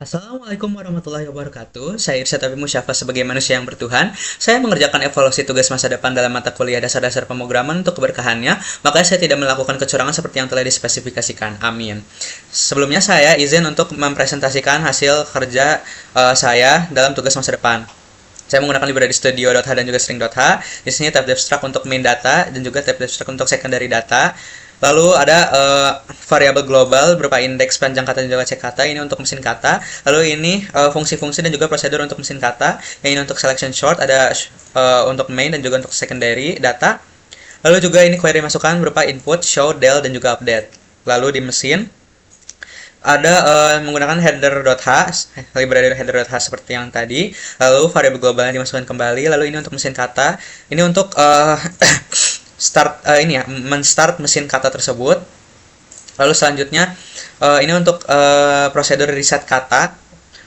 Assalamualaikum warahmatullahi wabarakatuh. Saya Irsyad Abi Musyafa sebagai manusia yang bertuhan. Saya mengerjakan evaluasi tugas masa depan dalam mata kuliah dasar-dasar pemrograman untuk keberkahannya, makanya saya tidak melakukan kecurangan seperti yang telah dispesifikasikan. Amin. Sebelumnya saya izin untuk mempresentasikan hasil kerja saya dalam tugas masa depan. Saya menggunakan library studio.h dan juga string.h. Di sini tab abstract untuk main data dan juga tab abstract untuk secondary data. Lalu ada variabel global berupa indeks panjang kata dan juga cek kata, ini untuk mesin kata. Lalu ini fungsi-fungsi dan juga prosedur untuk mesin kata. Yang ini untuk selection short, ada untuk main dan juga untuk secondary data. Lalu juga ini query masukan berupa input, show, del, dan juga update. Lalu di mesin ada menggunakan header.h, library header.h seperti yang tadi. Lalu variabel globalnya dimasukkan kembali. Lalu ini untuk mesin kata. Ini untuk men-start mesin kata tersebut. Lalu selanjutnya ini untuk prosedur reset kata.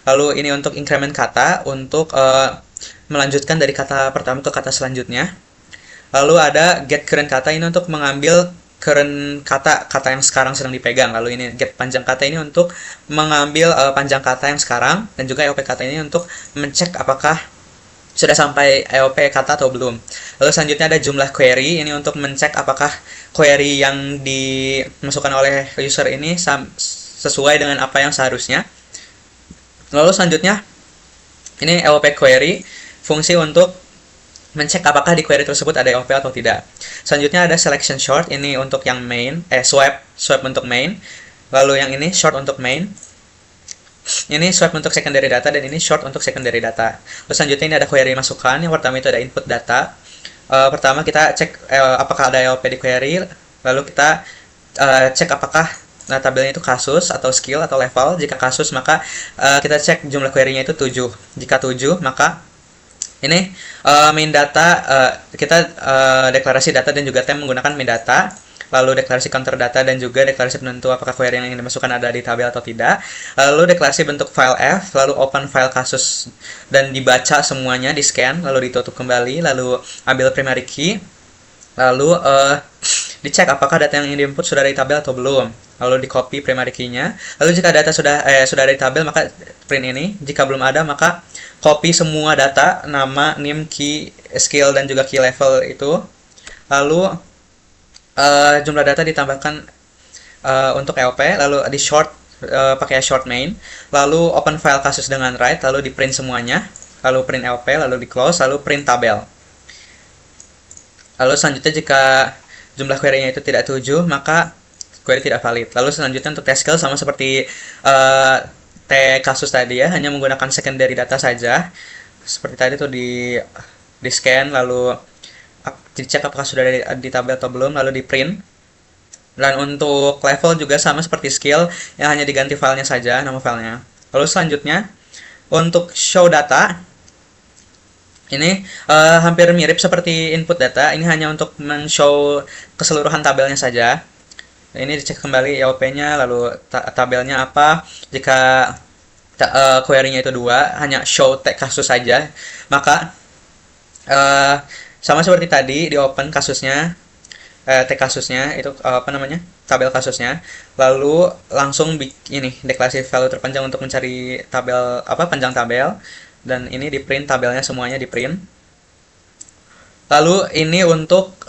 Lalu ini untuk increment kata untuk melanjutkan dari kata pertama ke kata selanjutnya. Lalu ada get current kata, ini untuk mengambil current kata yang sekarang sedang dipegang. Lalu ini get panjang kata, ini untuk mengambil panjang kata yang sekarang, dan juga EOP kata ini untuk mencek apakah sudah sampai EOP kata atau belum. Lalu selanjutnya ada jumlah query, ini untuk mencek apakah query yang dimasukkan oleh user ini sesuai dengan apa yang seharusnya. Lalu selanjutnya ini EOP query, fungsi untuk mencek apakah di query tersebut ada EOP atau tidak. Selanjutnya ada selection short, ini untuk yang main, swipe untuk main. Lalu yang ini short untuk main. Ini swipe untuk secondary data, dan ini short untuk secondary data. Lalu selanjutnya ini ada query masukan. Yang pertama itu ada input data. Pertama kita cek apakah ada EOP di query. Lalu kita cek apakah tabelnya itu kasus atau skill atau level. Jika kasus maka kita cek jumlah query-nya itu 7. Jika 7 maka ini main data, kita deklarasi data dan juga tem menggunakan main data. Lalu deklarasi counter data dan juga deklarasi penentu apakah query yang ingin dimasukkan ada di tabel atau tidak. Lalu deklarasi bentuk file F, lalu open file kasus dan dibaca semuanya, di scan, lalu ditutup kembali, lalu ambil primary key, lalu dicek apakah data yang ingin diinput sudah ada di tabel atau belum. Lalu di copy primary key-nya. Lalu jika data sudah ada di tabel maka print ini. Jika belum ada maka copy semua data, nama, name, key, skill dan juga key level itu. Lalu jumlah data ditambahkan untuk EOP, lalu di short pakai short main, lalu open file kasus dengan write, lalu di print semuanya, lalu print EOP, lalu di close, lalu print tabel. Lalu selanjutnya jika jumlah query-nya itu tidak 7 maka query tidak valid. Lalu selanjutnya untuk test skill sama seperti T kasus tadi ya, hanya menggunakan secondary data saja. Seperti tadi tuh di scan, lalu dicek apakah sudah ada di tabel atau belum, lalu di print. Dan untuk level juga sama seperti skill, yang hanya diganti filenya saja, nama filenya. Lalu selanjutnya untuk show data, ini hampir mirip seperti input data, ini hanya untuk men-show keseluruhan tabelnya saja. Ini dicek kembali EOP-nya, lalu tabelnya apa. Jika query-nya itu 2, hanya show tag kasus saja, maka sama seperti tadi di open kasusnya, tag kasusnya itu tabel kasusnya, lalu langsung ini deklarasi value terpanjang untuk mencari tabel panjang tabel, dan ini di print tabelnya semuanya di print. Lalu ini untuk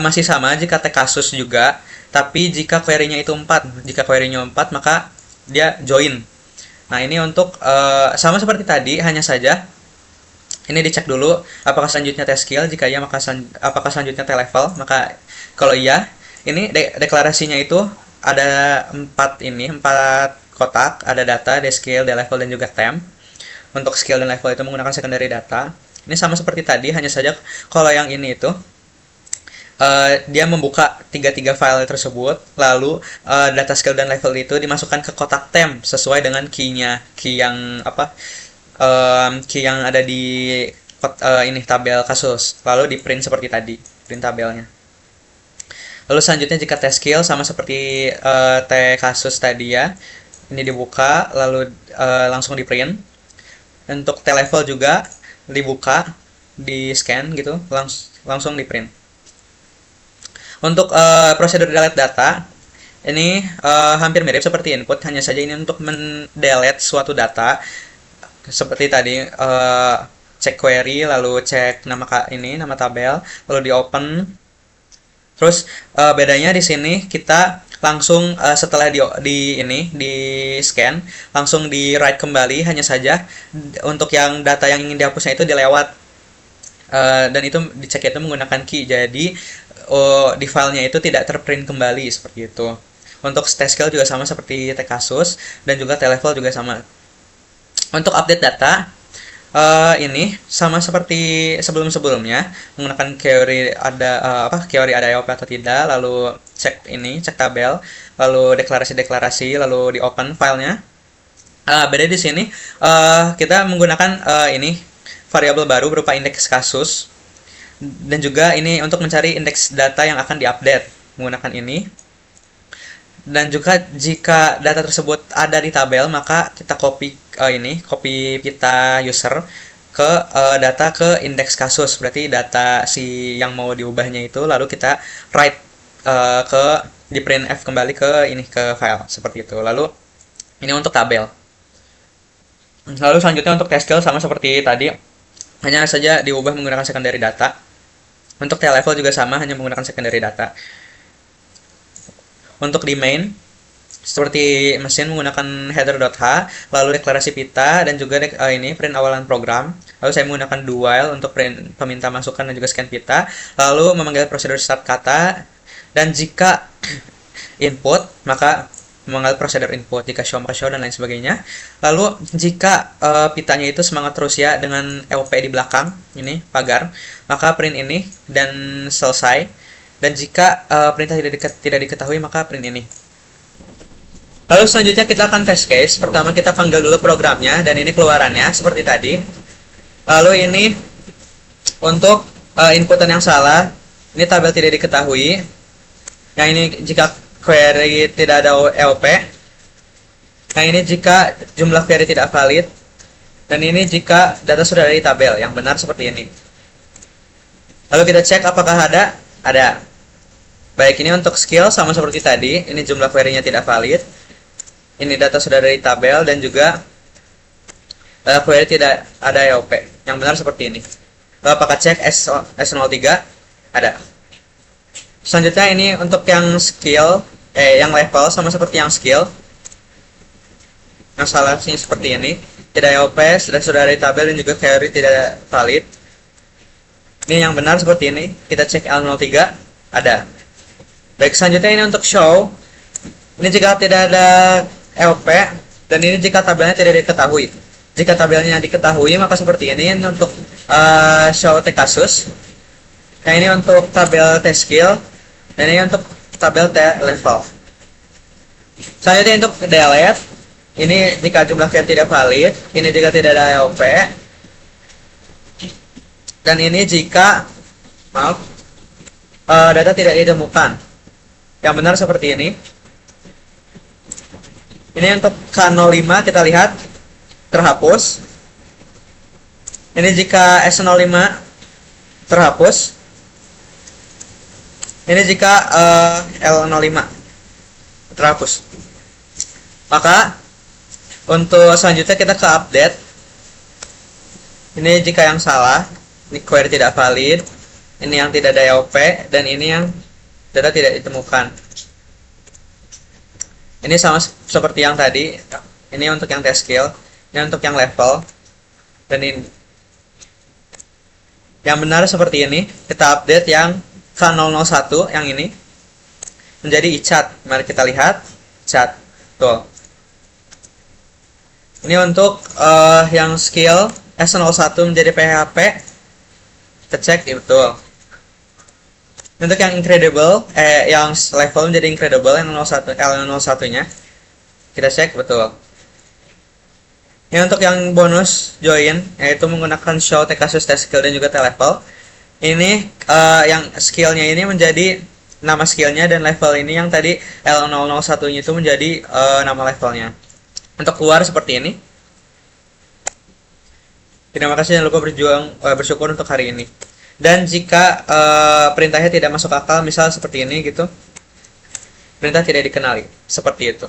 masih sama jika tag kasus juga, tapi jika query-nya itu 4, jika query-nya 4 maka dia join. Nah ini untuk sama seperti tadi, hanya saja ini dicek dulu apakah selanjutnya test skill, jika iya maka apakah selanjutnya test level, maka kalau iya, ini deklarasinya itu ada 4 kotak, ada data, skill, level dan juga temp. Untuk skill dan level itu menggunakan secondary data. Ini sama seperti tadi, hanya saja kalau yang ini itu dia membuka tiga file tersebut, lalu data skill dan level itu dimasukkan ke kotak temp sesuai dengan key-nya, key yang ada di ini tabel kasus, lalu di print seperti tadi, print tabelnya. Lalu selanjutnya jika test skill sama seperti T kasus tadi ya, ini dibuka lalu langsung di print. Untuk T level juga dibuka, di scan gitu, langsung di print. Untuk prosedur delete data, ini hampir mirip seperti input, hanya saja ini untuk mendelete suatu data seperti tadi, cek query, lalu cek nama tabel, lalu di open. Terus bedanya di sini kita langsung setelah di scan langsung di write kembali, hanya saja untuk yang data yang ingin dihapusnya itu dilewat. Dan itu dicek itu menggunakan key, jadi di filenya itu tidak terprint kembali seperti itu. Untuk Tscale juga sama seperti tkasus, dan juga tlevel juga sama. Untuk update data, ini sama seperti sebelum-sebelumnya, menggunakan query ada IOP atau tidak, lalu cek tabel, lalu deklarasi, lalu di open filenya. Beda di sini, kita menggunakan variabel baru berupa indeks kasus, dan juga ini untuk mencari indeks data yang akan diupdate menggunakan ini. Dan juga jika data tersebut ada di tabel, maka kita copy pita user ke data ke indeks kasus, berarti data si yang mau diubahnya itu, lalu kita write di printf kembali ke file seperti itu. Lalu ini untuk tabel. Lalu selanjutnya untuk Tscale sama seperti tadi, hanya saja diubah menggunakan secondary data. Untuk tlevel juga sama, hanya menggunakan secondary data. Untuk di main, seperti mesin menggunakan header.h, lalu deklarasi pita, dan juga print awalan program. Lalu saya menggunakan do while untuk print peminta masukan dan juga scan pita, lalu memanggil prosedur start kata, dan jika input maka memanggil prosedur input, jika show maka show, dan lain sebagainya. Lalu jika pitanya itu semangat terus ya dengan EOP di belakang ini pagar, maka print ini dan selesai. Dan jika perintah tidak diketahui, maka print ini. Lalu selanjutnya kita akan test case. Pertama kita panggil dulu programnya, dan ini keluarannya seperti tadi. Lalu ini untuk inputan yang salah, ini tabel tidak diketahui. Yang ini jika query tidak ada EOP. Yang ini jika jumlah query tidak valid. Dan ini jika data sudah ada di tabel, yang benar seperti ini. Lalu kita cek apakah ada. Baik, ini untuk skill sama seperti tadi. Ini jumlah query-nya tidak valid. Ini data sudah dari tabel, dan juga query tidak ada EOP. Yang benar seperti ini. Lalu apakah cek S03? Ada. Selanjutnya ini untuk yang skill, yang level sama seperti yang skill. Yang salahnya seperti ini. Tidak EOP, sudah dari tabel, dan juga query tidak valid. Ini yang benar seperti ini. Kita cek L03, ada. Baik, selanjutnya ini untuk show. Ini jika tidak ada EOP, dan ini jika tabelnya tidak diketahui. Jika tabelnya diketahui, maka seperti ini untuk show tkasus. Nah, ini untuk tabel Tscale, dan ini untuk tabel tlevel. Selanjutnya untuk delete. Ini jika jumlah query tidak valid. Ini jika tidak ada EOP. Dan ini jika data tidak ditemukan. Yang benar seperti ini. Ini untuk K05 kita lihat terhapus. Ini jika S05 terhapus. Ini jika L05 terhapus. Maka untuk selanjutnya kita ke update. Ini jika yang salah. Ini query tidak valid, ini yang tidak ada EOP, dan ini yang data tidak ditemukan. Ini sama seperti yang tadi. Ini untuk yang Tscale, ini untuk yang level, dan ini. Yang benar seperti ini. Kita update yang K001 yang ini menjadi iChat. Mari kita lihat chat. Tuh. Ini untuk yang skill S01 menjadi PHP. Kita cek, ya betul. Untuk yang incredible, yang level menjadi incredible, yang L01 nya kita cek, betul. Ini untuk yang bonus join, yaitu menggunakan show tkasus Tscale dan juga tlevel. Ini yang skillnya ini menjadi nama skillnya, dan level ini yang tadi L001 nya itu menjadi nama levelnya. Untuk keluar seperti ini. Terima kasih, jangan lupa bersyukur untuk hari ini. Dan jika perintahnya tidak masuk akal, misal seperti ini gitu, perintah tidak dikenali. Seperti itu.